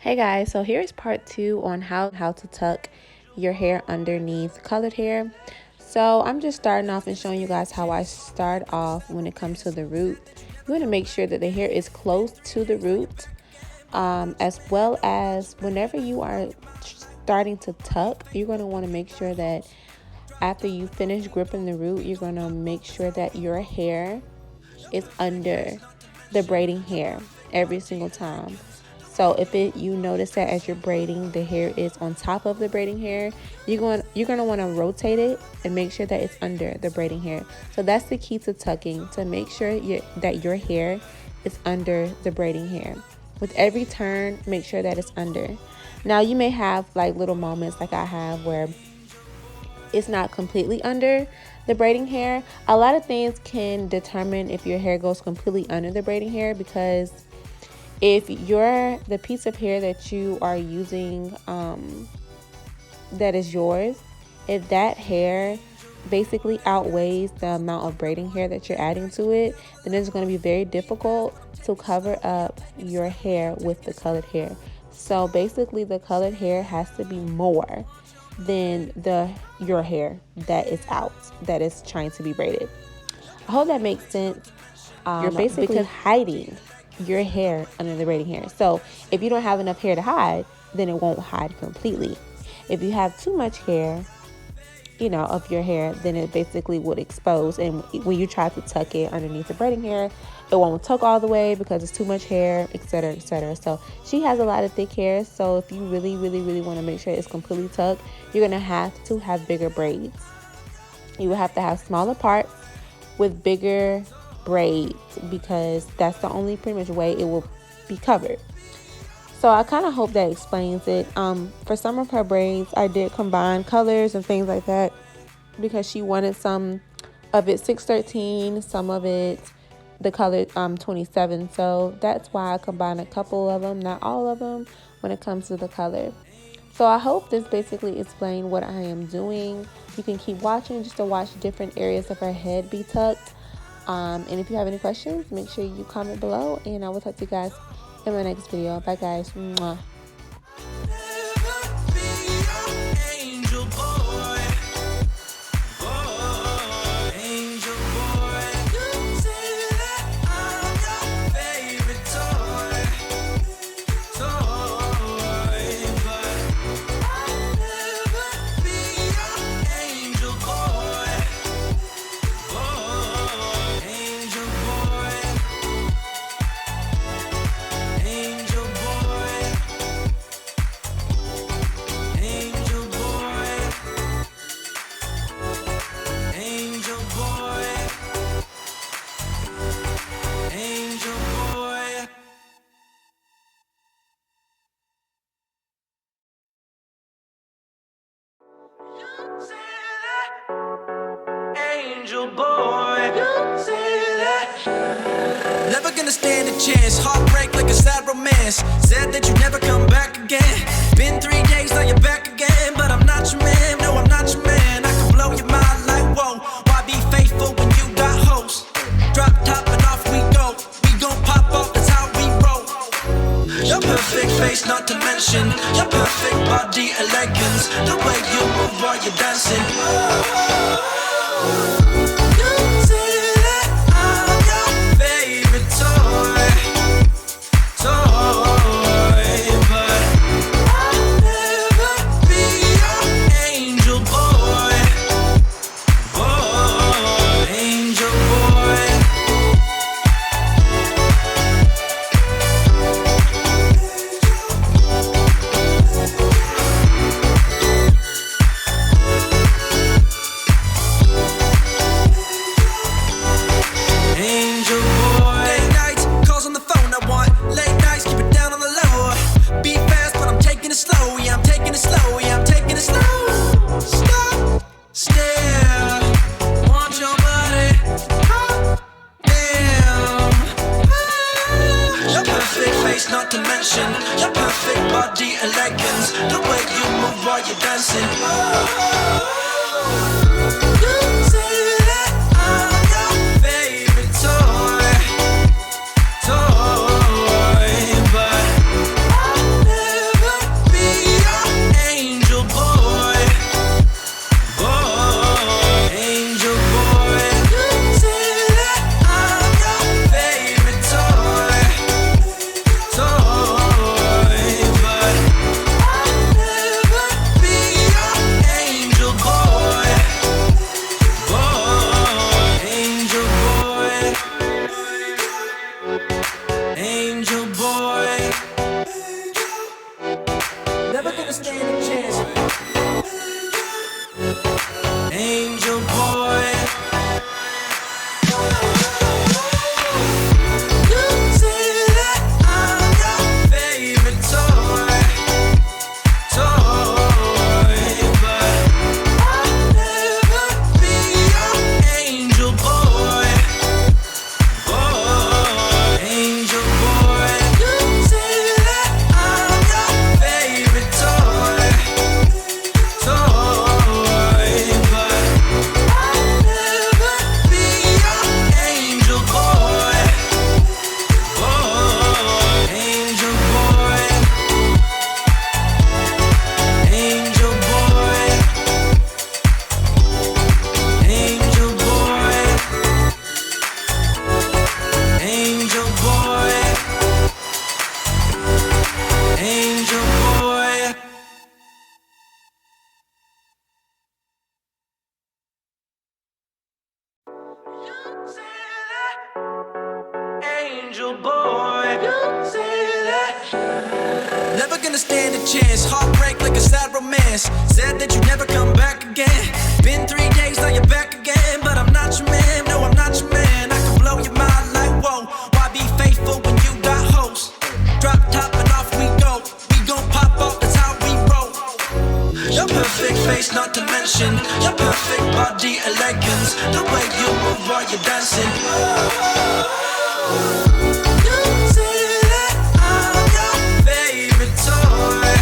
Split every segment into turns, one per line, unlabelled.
Hey guys, so here's part 2 on how to tuck your hair underneath colored hair. So I'm just starting off and showing you guys how I start off when it comes to the root. You want to make sure that the hair is close to the root, as well as whenever you are starting to tuck, you're going to want to make sure that after you finish gripping the root, you're going to make sure that your hair is under the braiding hair every single time. So if you notice that as you're braiding, the hair is on top of the braiding hair, you're going to want to rotate it and make sure that it's under the braiding hair. So that's the key to tucking, to make sure that your hair is under the braiding hair. With every turn, make sure that it's under. Now you may have like little moments like I have where it's not completely under the braiding hair. A lot of things can determine if your hair goes completely under the braiding hair, because if the piece of hair that you are using that is yours, if that hair basically outweighs the amount of braiding hair that you're adding to it, then it's going to be very difficult to cover up your hair with the colored hair. So basically the colored hair has to be more than your hair that is out, that is trying to be braided. I hope that makes sense. You're basically hiding your hair under the braiding hair. So if you don't have enough hair to hide, then it won't hide completely. If you have too much hair, of your hair, then it basically would expose, and when you try to tuck it underneath the braiding hair, it won't tuck all the way because it's too much hair, etc., etc. So she has a lot of thick hair, so if you really want to make sure it's completely tucked, you're gonna have to have bigger braids. You will have to have smaller parts with bigger braids, because that's the only pretty much way it will be covered. So I kind of hope that explains it. For some of her braids, I did combine colors and things like that, because she wanted some of it 613, some of it the color 27. So that's why I combined a couple of them, not all of them, when it comes to the color. So I hope this basically explained what I am doing. You can keep watching just to watch different areas of her head be tucked. And if you have any questions, make sure you comment below, and I will talk to you guys in my next video. Bye guys. Mwah.
Angel boy, you say that. Never gonna stand a chance. Heartbreak like a sad romance. Said that you never come back again. Been 3 days, now you're back again. But I'm not your man, no, I'm not your man. I can blow your mind like whoa. Why be faithful when you got hoes? Drop top and off we go. We gon' pop off, that's how we roll. Your perfect face, not to mention your perfect body elegance. The way you move while you're dancing. Not to mention your perfect body elegance. The way you move while you're dancing. You say that I'm your favorite toy, but I'll never gonna stand a chance. Heartbreak like a sad romance. Said that you'd never come back again. Been 3 days, now you're back again. But I'm not your man, no, I'm not your man. I can blow your mind like whoa. Why be faithful when you got hoes? Drop top and off we go. We gon' pop off, that's how we roll. Your perfect face, not to mention your perfect body elegance. The way you move while you're dancing. You say that I'm your favorite toy,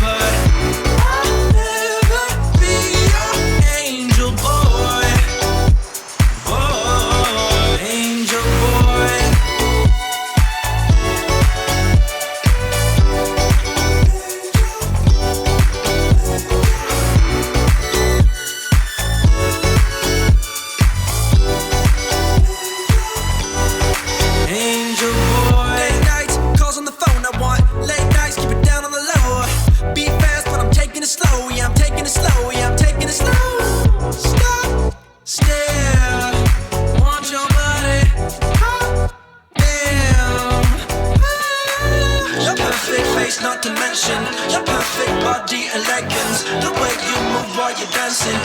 but I'll never be your angel boy, angel boy. Angel boy. Late nights, calls on the phone. I want late nights, keep it down on the low. Be fast, but I'm taking it slow. Yeah, I'm taking it slow. Yeah, I'm taking it slow. Stop, stare. Want your body. Hot damn. Your perfect face, not to mention your perfect body elegance. The way you move while you're dancing.